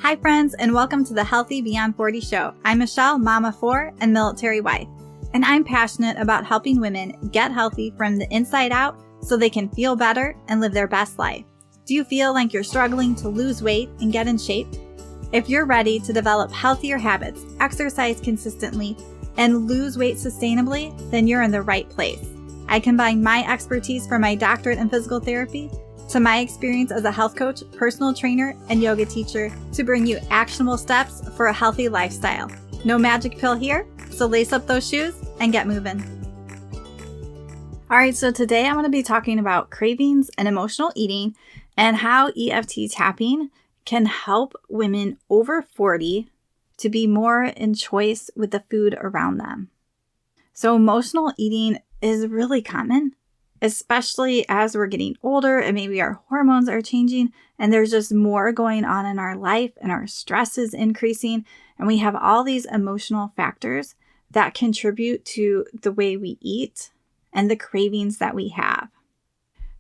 Hi friends, and welcome to the Healthy Beyond 40 show. I'm Michelle, mama of 4 and military wife, and I'm passionate about helping women get healthy from the inside out so they can feel better and live their best life. Do you feel like you're struggling to lose weight and get in shape? If you're ready to develop healthier habits, exercise consistently, and lose weight sustainably, then you're in the right place. I combine my expertise from my doctorate in physical therapy to my experience as a health coach, personal trainer, and yoga teacher to bring you actionable steps for a healthy lifestyle. No magic pill here, so lace up those shoes and get moving. All right, so today I'm going to be talking about cravings and emotional eating and how EFT tapping can help women over 40 to be more in choice with the food around them. So emotional eating is really common, especially as we're getting older and maybe our hormones are changing and there's just more going on in our life and our stress is increasing and we have all these emotional factors that contribute to the way we eat and the cravings that we have.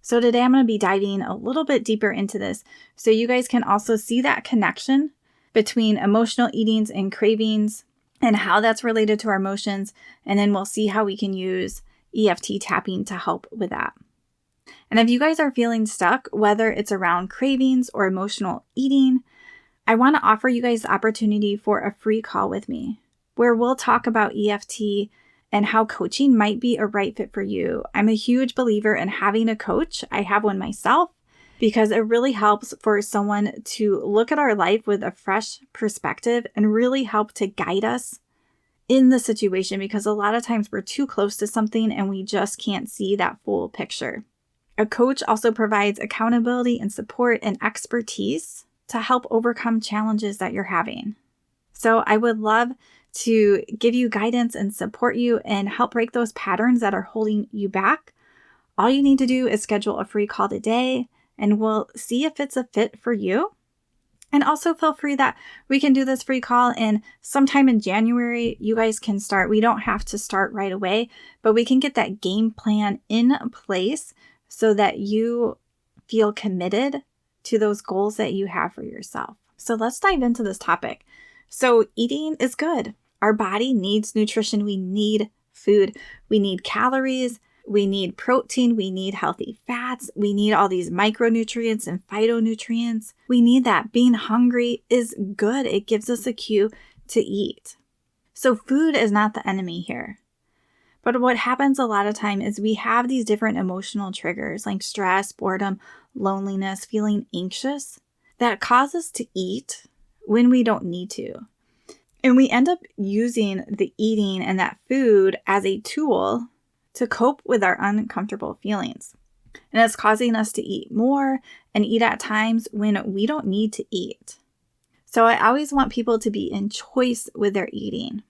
So today I'm going to be diving a little bit deeper into this so you guys can also see that connection between emotional eatings and cravings and how that's related to our emotions, and then we'll see how we can use EFT tapping to help with that. And if you guys are feeling stuck, whether it's around cravings or emotional eating, I want to offer you guys the opportunity for a free call with me where we'll talk about EFT and how coaching might be a right fit for you. I'm a huge believer in having a coach. I have one myself because it really helps for someone to look at our life with a fresh perspective and really help to guide us in the situation, because a lot of times we're too close to something and we just can't see that full picture. A coach also provides accountability and support and expertise to help overcome challenges that you're having. So I would love to give you guidance and support you and help break those patterns that are holding you back. All you need to do is schedule a free call today and we'll see if it's a fit for you. And also feel free that we can do this free call and sometime in January, you guys can start. We don't have to start right away, but we can get that game plan in place so that you feel committed to those goals that you have for yourself. So let's dive into this topic. So eating is good. Our body needs nutrition. We need food. We need calories. We need protein, we need healthy fats, we need all these micronutrients and phytonutrients. We need that. Being hungry is good. It gives us a cue to eat. So food is not the enemy here. But what happens a lot of time is we have these different emotional triggers like stress, boredom, loneliness, feeling anxious that cause us to eat when we don't need to. And we end up using the eating and that food as a tool to cope with our uncomfortable feelings. And it's causing us to eat more and eat at times when we don't need to eat. So I always want people to be in choice with their eating.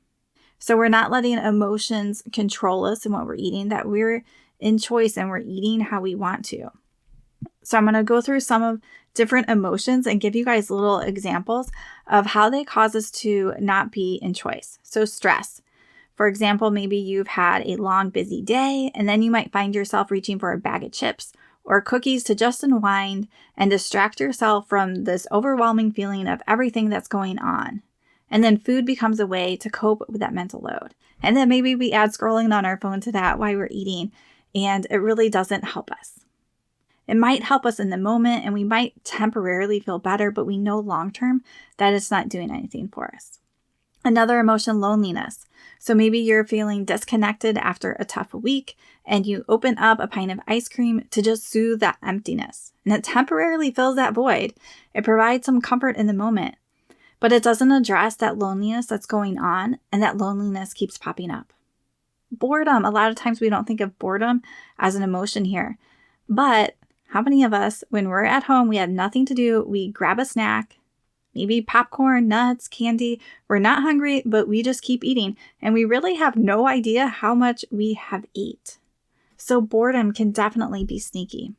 So we're not letting emotions control us in what we're eating, that we're in choice and we're eating how we want to. So I'm going to go through some of different emotions and give you guys little examples of how they cause us to not be in choice. So stress. For example, maybe you've had a long, busy day, and then you might find yourself reaching for a bag of chips or cookies to just unwind and distract yourself from this overwhelming feeling of everything that's going on. And then food becomes a way to cope with that mental load. And then maybe we add scrolling on our phone to that while we're eating, and it really doesn't help us. It might help us in the moment, and we might temporarily feel better, but we know long-term that it's not doing anything for us. Another emotion, loneliness. So maybe you're feeling disconnected after a tough week and you open up a pint of ice cream to just soothe that emptiness. And it temporarily fills that void. It provides some comfort in the moment, but it doesn't address that loneliness that's going on, and that loneliness keeps popping up. Boredom. A lot of times we don't think of boredom as an emotion here, but how many of us, when we're at home, we have nothing to do, we grab a snack, maybe popcorn, nuts, candy. We're not hungry, but we just keep eating. And we really have no idea how much we have ate. So boredom can definitely be sneaky.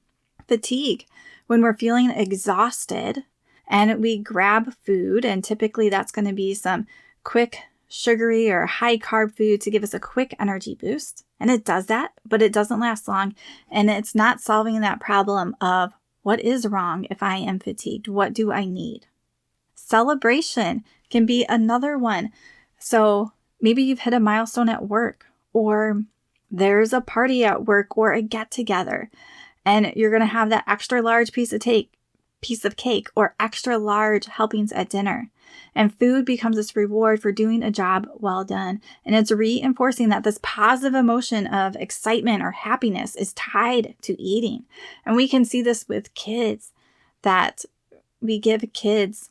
Fatigue. When we're feeling exhausted and we grab food, and typically that's going to be some quick sugary or high carb food to give us a quick energy boost. And it does that, but it doesn't last long. And it's not solving that problem of what is wrong if I am fatigued? What do I need? Celebration can be another one. So maybe you've hit a milestone at work, or there's a party at work or a get together, and you're going to have that extra large piece of cake or extra large helpings at dinner. And food becomes this reward for doing a job well done. And it's reinforcing that this positive emotion of excitement or happiness is tied to eating. And we can see this with kids, that we give kids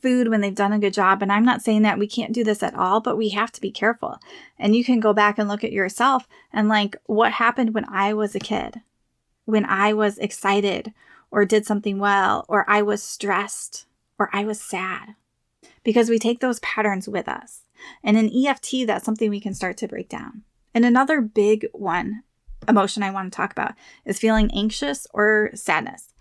food when they've done a good job. And I'm not saying that we can't do this at all, but we have to be careful. And you can go back and look at yourself and like, what happened when I was a kid, when I was excited or did something well, or I was stressed, or I was sad. Because we take those patterns with us. And in EFT, that's something we can start to break down. And another big emotion I want to talk about is feeling anxious or sadness.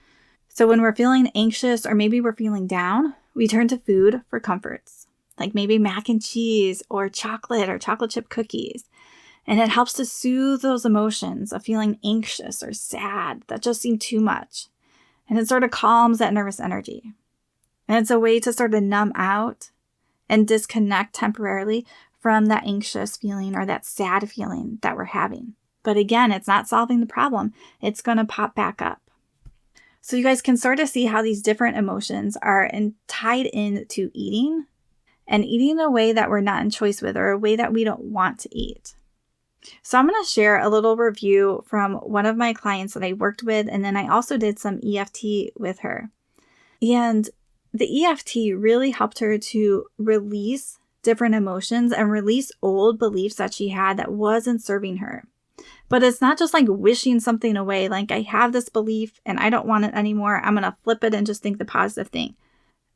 So when we're feeling anxious or maybe we're feeling down, we turn to food for comforts, like maybe mac and cheese or chocolate chip cookies. And it helps to soothe those emotions of feeling anxious or sad that just seem too much. And it sort of calms that nervous energy. And it's a way to sort of numb out and disconnect temporarily from that anxious feeling or that sad feeling that we're having. But again, it's not solving the problem. It's going to pop back up. So you guys can sort of see how these different emotions are tied into eating, and eating in a way that we're not in choice with, or a way that we don't want to eat. So I'm going to share a little review from one of my clients that I worked with, and then I also did some EFT with her. And the EFT really helped her to release different emotions and release old beliefs that she had that wasn't serving her. But it's not just like wishing something away, like I have this belief and I don't want it anymore. I'm going to flip it and just think the positive thing.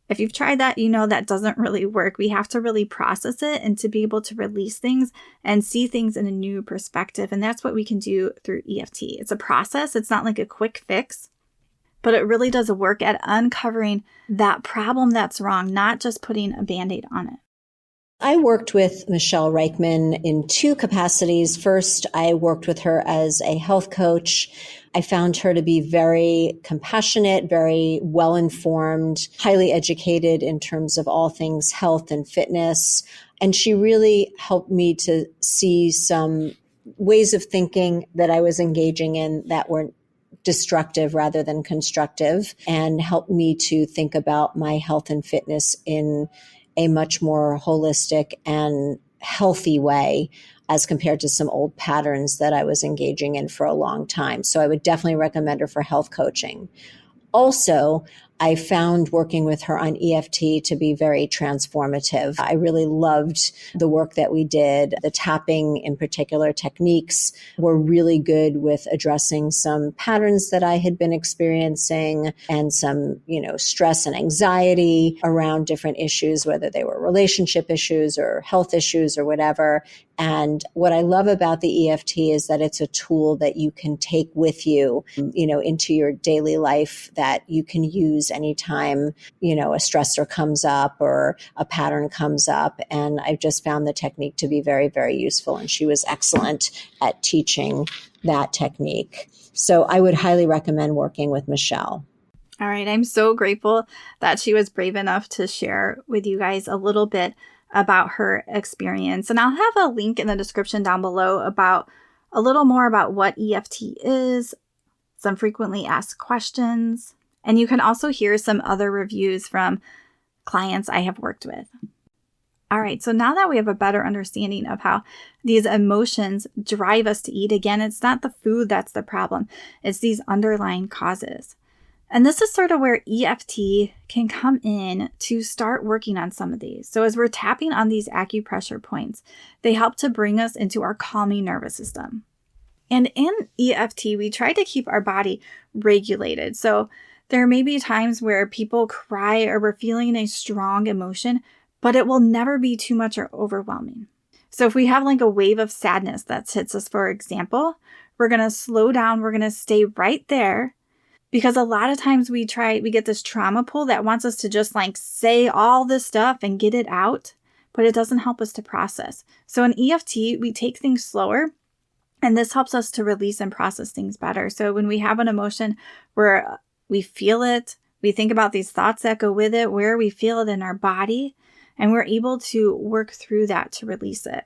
If you've tried that, you know that doesn't really work. We have to really process it and to be able to release things and see things in a new perspective. And that's what we can do through EFT. It's a process. It's not like a quick fix, but it really does work at uncovering that problem that's wrong, not just putting a Band-Aid on it. I worked with Michelle Reichman in two capacities. First, I worked with her as a health coach. I found her to be very compassionate, very well-informed, highly educated in terms of all things health and fitness. And she really helped me to see some ways of thinking that I was engaging in that were destructive rather than constructive, and helped me to think about my health and fitness in a much more holistic and healthy way as compared to some old patterns that I was engaging in for a long time. So I would definitely recommend her for health coaching. Also, I found working with her on EFT to be very transformative. I really loved the work that we did. The tapping, in particular, techniques were really good with addressing some patterns that I had been experiencing and some, stress and anxiety around different issues, whether they were relationship issues or health issues or whatever. And what I love about the EFT is that it's a tool that you can take with you, into your daily life, that you can use anytime, a stressor comes up or a pattern comes up. And I've just found the technique to be very, very useful. And she was excellent at teaching that technique. So I would highly recommend working with Michelle. All right. I'm so grateful that she was brave enough to share with you guys a little bit about her experience. And I'll have a link in the description down below about a little more about what EFT is, some frequently asked questions, and you can also hear some other reviews from clients I have worked with. All right, so now that we have a better understanding of how these emotions drive us to eat, again, it's not the food that's the problem, it's these underlying causes. And this is sort of where EFT can come in to start working on some of these. So as we're tapping on these acupressure points, they help to bring us into our calming nervous system. And in EFT, we try to keep our body regulated. So there may be times where people cry or we're feeling a strong emotion, but it will never be too much or overwhelming. So if we have like a wave of sadness that hits us, for example, we're going to slow down. We're going to stay right there. Because a lot of times we get this trauma pull that wants us to just like say all this stuff and get it out, but it doesn't help us to process. So in EFT, we take things slower, and this helps us to release and process things better. So when we have an emotion where we feel it, We think about these thoughts that go with it, where we feel it in our body, and we're able to work through that to release it.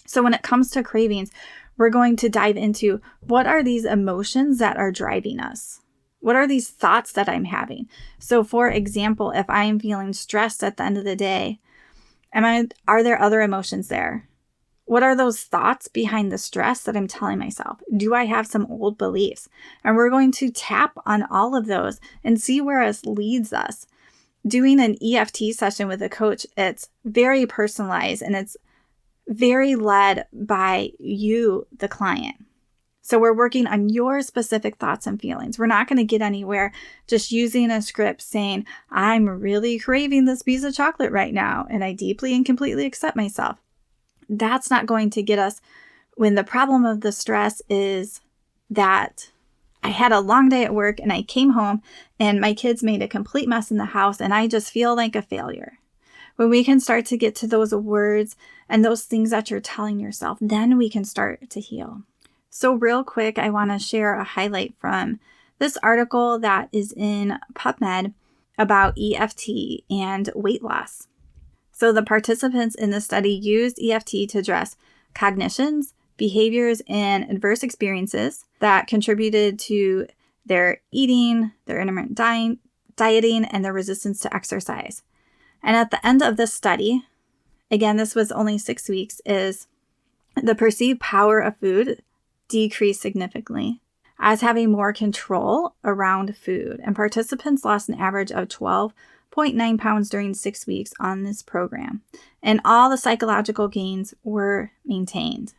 So when it comes to cravings, we're going to dive into what are these emotions that are driving us? What are these thoughts that I'm having? So for example, if I am feeling stressed at the end of the day, are there other emotions there? What are those thoughts behind the stress that I'm telling myself? Do I have some old beliefs? And we're going to tap on all of those and see where it leads us. Doing an EFT session with a coach, it's very personalized and it's very led by you, the client. So we're working on your specific thoughts and feelings. We're not going to get anywhere just using a script saying, I'm really craving this piece of chocolate right now, and I deeply and completely accept myself. That's not going to get us when the problem of the stress is that I had a long day at work and I came home and my kids made a complete mess in the house and I just feel like a failure. When we can start to get to those words and those things that you're telling yourself, then we can start to heal. So real quick, I want to share a highlight from this article that is in PubMed about EFT and weight loss. So the participants in the study used EFT to address cognitions, behaviors, and adverse experiences that contributed to their eating, their intermittent dieting, and their resistance to exercise. And at the end of this study, again, this was only 6 weeks, is the perceived power of food decreased significantly as having more control around food. And participants lost an average of 12.9 pounds during 6 weeks on this program. And all the psychological gains were maintained.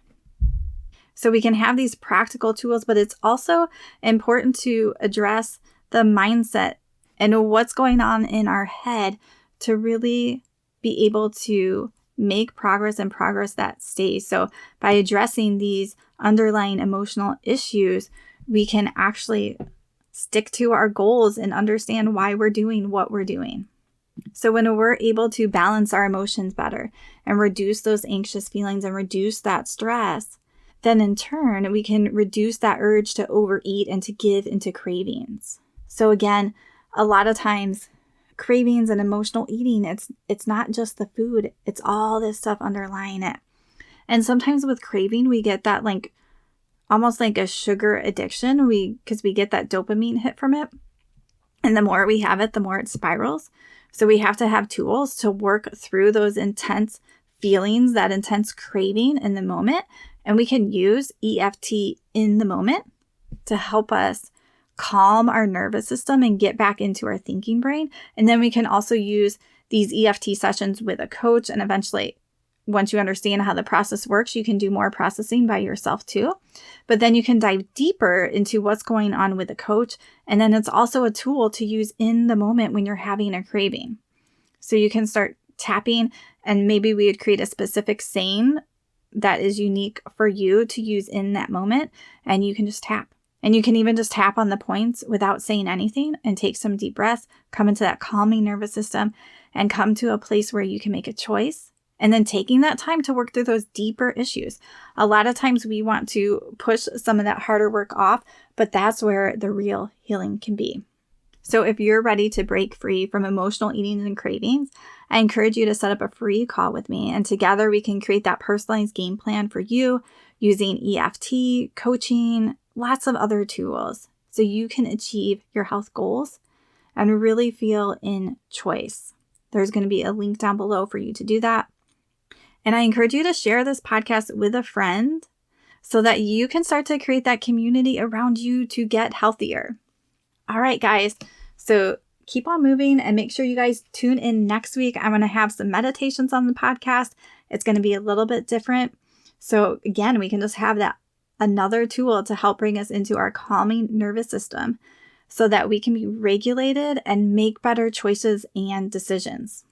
So we can have these practical tools, but it's also important to address the mindset and what's going on in our head to really be able to make progress and progress that stays. So by addressing these underlying emotional issues, we can actually stick to our goals and understand why we're doing what we're doing. So when we're able to balance our emotions better and reduce those anxious feelings and reduce that stress, then in turn, we can reduce that urge to overeat and to give into cravings. So again, a lot of times cravings and emotional eating, it's not just the food, it's all this stuff underlying it. And sometimes with craving, we get that like almost like a sugar addiction, because we get that dopamine hit from it. And the more we have it, the more it spirals. So we have to have tools to work through those intense feelings, that intense craving in the moment. And we can use EFT in the moment to help us calm our nervous system and get back into our thinking brain. And then we can also use these EFT sessions with a coach. And eventually, once you understand how the process works, you can do more processing by yourself too. But then you can dive deeper into what's going on with a coach. And then it's also a tool to use in the moment when you're having a craving. So you can start tapping, and maybe we would create a specific saying that is unique for you to use in that moment. And you can just tap. And you can even just tap on the points without saying anything and take some deep breaths, come into that calming nervous system, and come to a place where you can make a choice. And then taking that time to work through those deeper issues. A lot of times we want to push some of that harder work off, but that's where the real healing can be. So if you're ready to break free from emotional eating and cravings, I encourage you to set up a free call with me. And together we can create that personalized game plan for you using EFT, coaching, lots of other tools so you can achieve your health goals and really feel in choice. There's going to be a link down below for you to do that. And I encourage you to share this podcast with a friend so that you can start to create that community around you to get healthier. All right, guys. So keep on moving and make sure you guys tune in next week. I'm going to have some meditations on the podcast. It's going to be a little bit different. So again, we can just have that another tool to help bring us into our calming nervous system so that we can be regulated and make better choices and decisions.